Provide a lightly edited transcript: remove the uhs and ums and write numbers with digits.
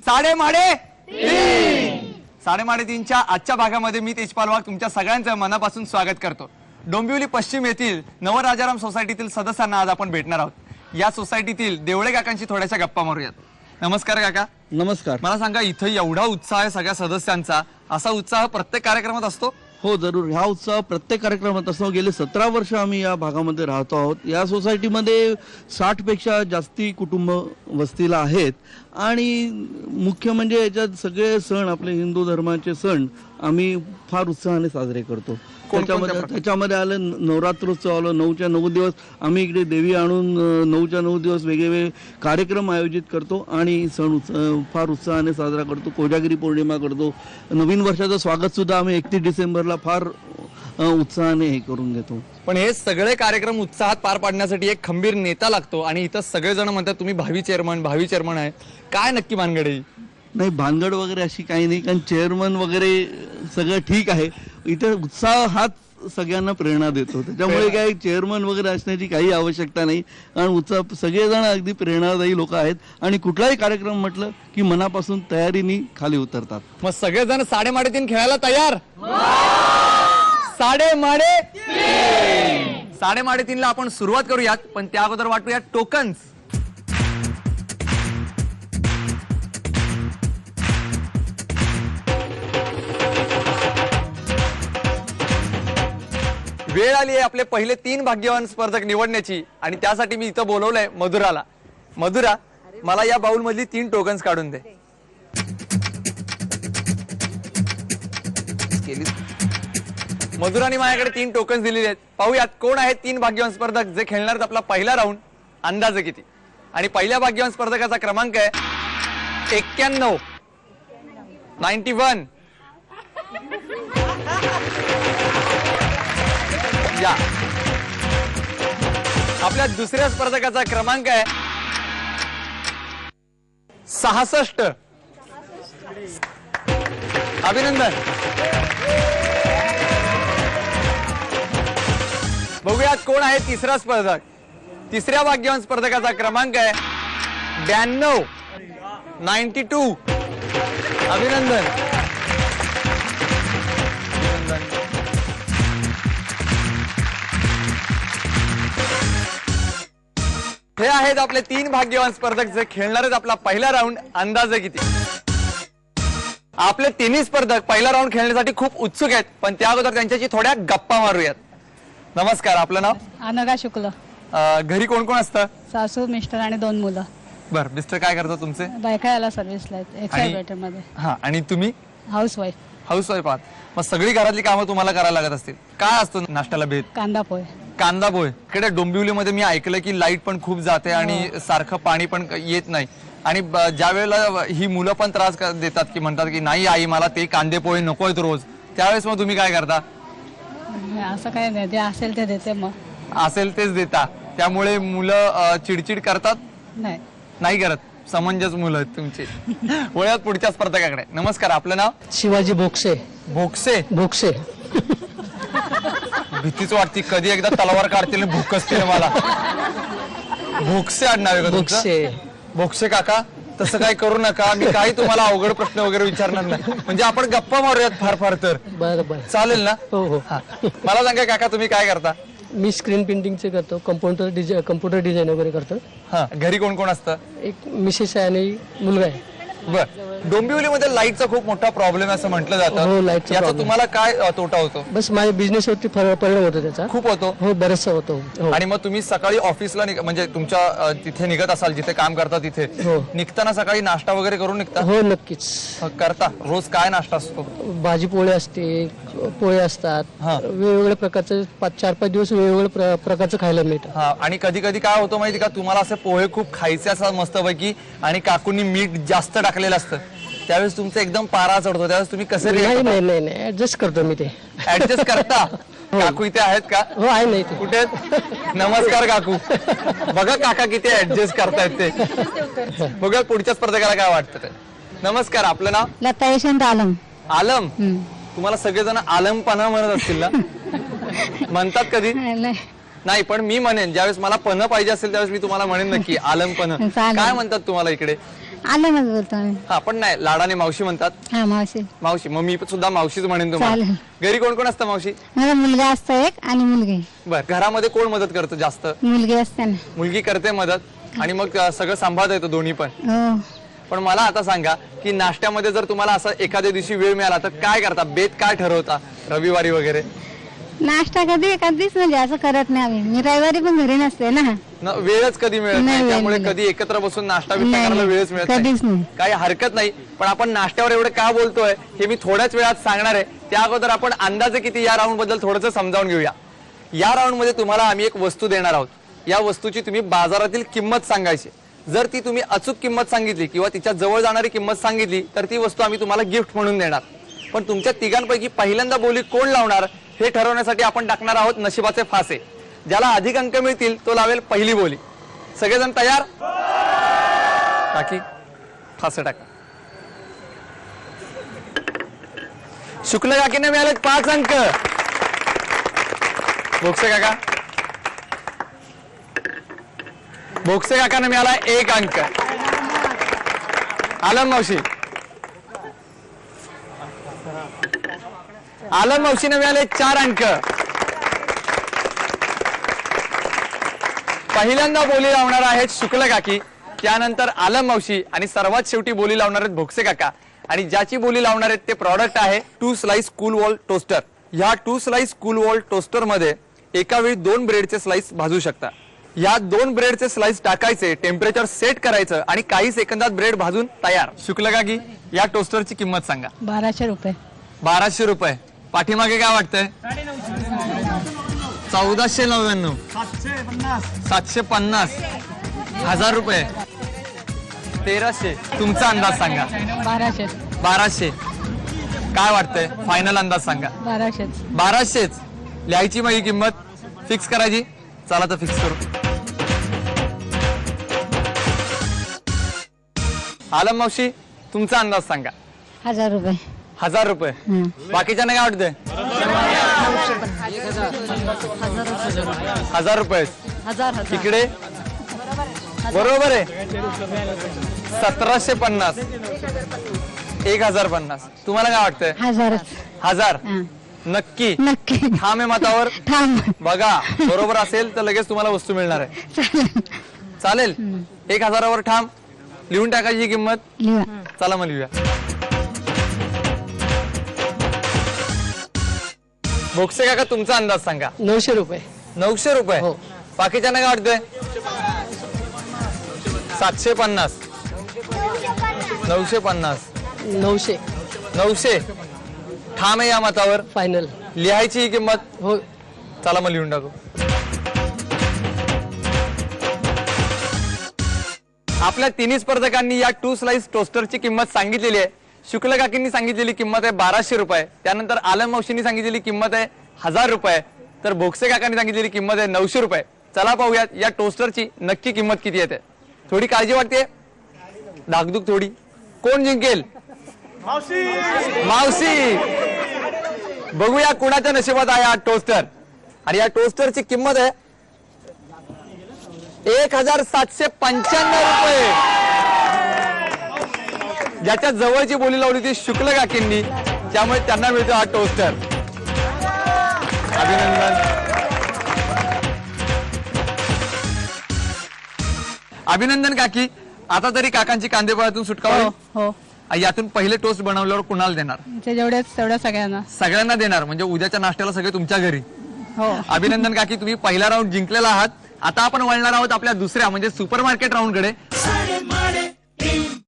साडेमाडे साडेमाडे तीनच्या आजच्या भागामध्ये मी तेजपाल वाघ तुमच्या सगळ्यांचं मनापासून स्वागत करतो। डोंबिवली पश्चिम येथील नवराजाराम सोसायटीतील सदस्यांना आज आपण भेटणार आहोत। या सोसायटीतील देवळे काकांशी थोड्याशा गप्पा मारूयात। नमस्कार काका। नमस्कार। मला सांगा, इथे एवढा उत्साह आहे सगळ्या सदस्यांचा, असा उत्साह प्रत्येक कार्यक्रमात असतो? हो जरूर, हा उत्साह प्रत्येक कार्यक्रमात असतो। गेले 17 वर्ष आम्ही या भागामध्ये राहतो आहोत। या सोसायटीमध्ये 60 पेक्षा जास्ती कुटुंब वस्तीला आहेत आणि मुख्य म्हणजे याच्यात सगळे सण, आपले हिंदू धर्माचे सण आम्ही फार उत्साहाने साजरे करतो। त्याच्यामध्ये आलं नवरात्रोत्सव, आलं 9च्या 9 दिवस आम्ही इकडे देवी आणून 9च्या 9 दिवस वेगवेगळे कार्यक्रम आयोजित करतो आणि सण फार उत्साहाने साजरा करतो। कोजागिरी पौर्णिमा करतो। नवीन वर्षाचं स्वागत सुद्धा आम्ही 31 डिसेंबरला फार उत्साहाने हे करून घेतो। पण हे सगळे कार्यक्रम उत्साहात पार पाडण्यासाठी एक खंबीर नेता लागतो आणि इथं सगळेजण म्हणतात तुम्ही भावी चेअरमन आहे। काय नक्की भानगड आहे? नाही, भानगड वगैरे अशी काही नाही, कारण चेअरमन वगैरे सगळं ठीक आहे। इथे उत्साह हाच सगळ्यांना प्रेरणा देतो, त्याच्यामुळे काही चेअरमन वगैरे असण्याची काही आवश्यकता नाही। कारण उत्साह, सगळेजण अगदी प्रेरणादायी लोक आहेत आणि कुठलाही कार्यक्रम म्हटलं की मनापासून तयारीने खाली उतरतात। मग सगळेजण साडेमाडे तीन खेळायला तयार? साडेमाडे तीनला आपण सुरुवात करूयात, पण त्या अगोदर वाटूया टोकन्स। वेळ आली आहे आपले पहिले 3 भाग्यवान स्पर्धक निवडण्याची आणि त्यासाठी मी इथं बोलवलंय मधुराला। मधुरा, मला या बाउल मधली 3 टोकन्स काढून दे। मधुराने माझ्याकडे 3 टोकन्स दिलेले आहेत। पाहूयात कोण आहेत 3 भाग्यवान स्पर्धक जे खेळणार आहेत आपला पहिला राऊंड। अंदाजे किती? आणि पहिल्या भाग्यवान स्पर्धकाचा क्रमांक आहे 91 91। या आपल्या दुसऱ्या स्पर्धकाचा क्रमांक आहे 66। अभिनंदन। बघूयात कोण आहे तिसरा स्पर्धक। तिसऱ्या भाग्यवान स्पर्धकाचा क्रमांक आहे 92 92। अभिनंदन। हे आहेत आपले 3 भाग्यवान स्पर्धक जे खेळणार आहेत आपला पहिला राऊंड। अंदाजे किती? आपले तिन्ही स्पर्धक पहिला राऊंड खेळण्यासाठी खूप उत्सुक आहेत, पण त्या अगोदर त्यांच्याशी थोड्या गप्पा मारूयात। नमस्कार, आपलं नाव? अनघा शुक्ल। घरी कोण कोण असतं? सासू, मिस्टर आणि 2 मुलं। बर, मिस्टर काय करतात तुमचे? बायका याला सर्व्हिसला आहेत एक्साइबेटर मध्ये। हा, आणि तुम्ही? हाऊसवाईफ। हाऊसवाईफ आहात। मग सगळी घरातली कामं तुम्हाला करायला लागत असतील। काय असतो नाश्त्याला भेट? कांदा पोहे। कांदा पोहे। इकडे डोंबिवलीमध्ये मी ऐकलं की लाईट पण खूप जाते आणि सारखं पाणी पण येत नाही, आणि ज्या वेळेला ही मुलं पण त्रास देतात की म्हणतात की नाही आई मला ते कांदे पोहे नकोय रोज, त्यावेळेस मग तुम्ही काय करता? असं काय नाही, जे असेल ते देते। मग असेल तेच देता, त्यामुळे मुलं चिडचिड करतात? नाही, नाही करत, समंजस मुलं आहेत तुमची। वळ्यात पुढच्या स्पर्धकाकडे। नमस्कार, आपलं नाव? शिवाजी भोगसे। भोगसे? भोगसे। भीतीच वाटते कधी एकदा तलवार काढतील भूकसतील मला। भोगसे आडनाव आहे का तुमचं? भोगसे। भोगसे काका, तसं काही करू नका, मी काही तुम्हाला अवघड प्रश्न वगैरे विचारणार नाही, म्हणजे आपण गप्पा मारूयात फार फार तर। बरं बरं, चालेल ना? हो हो। मला सांगा काका, तुम्ही काय करता? मी स्क्रीन पेंटिंगचे करतो, कम्प्युटर डिझाईन वगैरे करतो। हा, घरी कोण कोण असतं? एक मिसेस आहे आणि मुलगा आहे। बर, डोंबिवलीमध्ये लाईटचा खूप मोठा प्रॉब्लेम असं म्हटलं हो, जातं, लाईटचा याचा problem. तुम्हाला काय तोटा होतो? बस माझ्या बिझनेसवरती परिणाम होतो त्याचा। खूप होतो? हो, बरचसा होतो। हो। आणि मग तुम्ही सकाळी ऑफिसला म्हणजे तुमच्या तिथे निघत असाल जिथे काम करता तिथे, हो। निघताना सकाळी नाश्ता वगैरे करून निघता? हो, नक्कीच करता। रोज काय नाश्ता असतो? भाजी पोळे असते, पोळे असतात, हा। वेगवेगळ्या प्रकारचे 4-5 दिवस वेगवेगळ्या प्रकारचं खायला मिळतं। हा, आणि कधी कधी काय होतं माहिती का, तुम्हाला असे पोहे खूप खायचे असतात मस्तपैकी आणि काकूंनी मीठ जास्त टाकलेलं असतं, त्यावेळेस तुमचं एकदम पारा चढतो, त्यावेळेस तुम्ही कसे नाही नाही नाही नाही, ऍडजस्ट करतो मी ते। ऍडजस्ट करता? काकू इथे आहेत का? हो, आहे नाही ते। कुठे? नमस्कार काकू। बघा काका किती ऍडजस्ट करतायत ते। बघा पुढच्या स्पर्धकाला काय वाटतं ते। नमस्कार, आपलं नाव? लता यशवंत आलम। आलम? तुम्हाला सगळेजण आलमपणा म्हणत असतील ना? म्हणतात कधी? नाही पण मी म्हणेन ज्यावेळेस मला पन्ह पाहिजे असेल त्यावेळेस मी तुम्हाला म्हणेन नक्की आलम पन्ह. चालेल. काय म्हणतात तुम्हाला इकडे? आलमच बोलतो आम्ही. हा पण नाही लाडाने मावशी म्हणतात. हा मावशी. मावशी मग मी सुद्धा मावशीच म्हणेन तुम्हाला. चालेल. घरी कोण कोण असतं मावशी? माझा मुलगा असतो एक आणि मुलगी. बर घरामध्ये कोण मदत करतं जास्त? मुलगी असते ना. मुलगी करते मदत आणि मग सगळं सांभाळता येतं दोन्ही पण. हो. पण मला आता सांगा की नाश्त्यामध्ये जर तुम्हाला असं एखाद्या दिवशी वेळ मिळाला तर काय करता? बेत काय ठरवता रविवारी वगैरे? नाश्ता कधीच म्हणजे असं करत नाही आम्ही. मी रविवारी पण घरी नसते ना. वेळच कधी मिळत नाही, नाही वेळ त्यामुळे नाही. कधी एकत्र बसून नाश्ता बिस्टा नाही, करायला नाही. वेळच मिळत कधीच नाही. नाही. काही हरकत नाही पण आपण नाश्त्यावर एवढं का बोलतोय हे मी थोड्याच वेळात सांगणार आहे. त्या अगोदर आपण अंदाजे किती या राऊंड बद्दल थोडंसं समजावून घेऊया. या राऊंड मध्ये तुम्हाला आम्ही एक वस्तू देणार आहोत. या वस्तूची तुम्ही बाजारातील किंमत सांगायची. जर ती तुम्ही अचूक किंमत सांगितली किंवा तिच्या जवळ जाणारी किंमत सांगितली तर ती वस्तू आम्ही तुम्हाला गिफ्ट म्हणून देणार. पण तुमच्या तिघांपैकी पहिल्यांदा बोली कोण लावणार हे ठरवण्यासाठी आपण टाकणार आहोत नशिबाचे फासे. ज्याला अधिक अंक मिळतील तो लावेल पहिली बोली. सगळेजण तयार? टाकी फासे टाका. शुक्ल काकीने मिळाले 5 अंक. भोगसे काका? भोगसे काकाने मिळाला 1 अंक. आलम मावशी? आलम मावशीने मिळाले 4 अंक. पहिल्यांदा बोली लावणार आहेत शुक्ल काकी, त्यानंतर आलम मावशी आणि सर्वात शेवटी बोली लावणार आहेत भोगसे काका. आणि ज्याची बोली लावणार आहेत ते प्रॉडक्ट आहे 2 स्लाइस कूल वॉल टोस्टर. ह्या 2 स्लाइस कूल वॉल टोस्टर मध्ये एका वेळी 2 ब्रेडचे स्लाइस भाजू शकता. या 2 ब्रेडचे स्लाइस टाकायचे, टेम्परेचर सेट करायचं आणि काही सेकंदात ब्रेड भाजून तयार. शुक्ल काकी या टोस्टरची किंमत सांगा. 1200 रुपये. 1200 रुपये. पाठीमागे काय वाटतंय? 1499. 750. 1000 रुपये. 1300. तुमचा अंदाज सांगा. 1200. 1200. काय वाटतंय? फायनल अंदाज सांगा. 1200. 1200च लिहायची मग ही किंमत फिक्स करायची. चला तर फिक्स करू. आलम मावशी तुमचा अंदाज सांगा. 1000 रुपये. 1000 रुपये. बाकीच्यांना काय वाटतंय? 1000 रुपये. तिकडे बरोबर आहे. 1750. 1050. तुम्हाला काय वाटतंय? 1000. 1000. नक्की नक्की. ठाम आहे मतावर? थांब. बघा बरोबर असेल तर लगेच तुम्हाला वस्तू मिळणार आहे. चालेल? 1000वर ठाम. लिहून टाकायची किंमत. लिहा. चला मग लिहूया. भोगसे काका तुमचा अंदाज सांगा. 900 रुपये. 900 रुपये. हो. बाकीच्यांना काय वाटतंय? 750. 950. 900. 900. ठाम आहे या मतावर? फायनल. लिहायची ही किंमत. हो. चला मग लिहून टाकू. आपल्या तिन्ही स्पर्धकांनी या 2 स्लाइस टोस्टरची किंमत सांगितलेली आहे. शुक्ल काकींनी सांगितलेली किंमत आहे 1200 रुपये. त्यानंतर आलम मावशींनी सांगितलेली किंमत आहे 1000 रुपये. तर भोगसे काकांनी सांगितलेली किंमत आहे 900 रुपये. चला पाहूयात या टोस्टरची नक्की किंमत किती येते. थोडी काळजी वाटते, धाकधूक थोडी. कोण जिंकेल? मावशी. बघूया कुणाच्या नशिबात आहे हा टोस्टर. आणि या टोस्टरची किंमत आहे 1795 रुपये. ज्याच्या जवळची बोली लावली ती शुक्ल काकींनी, त्यामुळे त्यांना मिळतो हा टोस्टर. अभिनंदन. अभिनंदन काकी. आता तरी काकांची कांदेपोळ्यातून सुटका हो. होईल. हो. यातून पहिले टोस्ट बनवल्यावर कुणाला देणार? जेवढ्या सगळ्यांना. सगळ्यांना देणार म्हणजे उद्याच्या नाश्त्याला सगळे तुमच्या घरी. हो. अभिनंदन काकी तुम्ही पहिला राऊंड जिंकलेला आहात. आता आपण वळणार आहोत आपल्या दुसऱ्या म्हणजे सुपरमार्केट राऊंड कडे.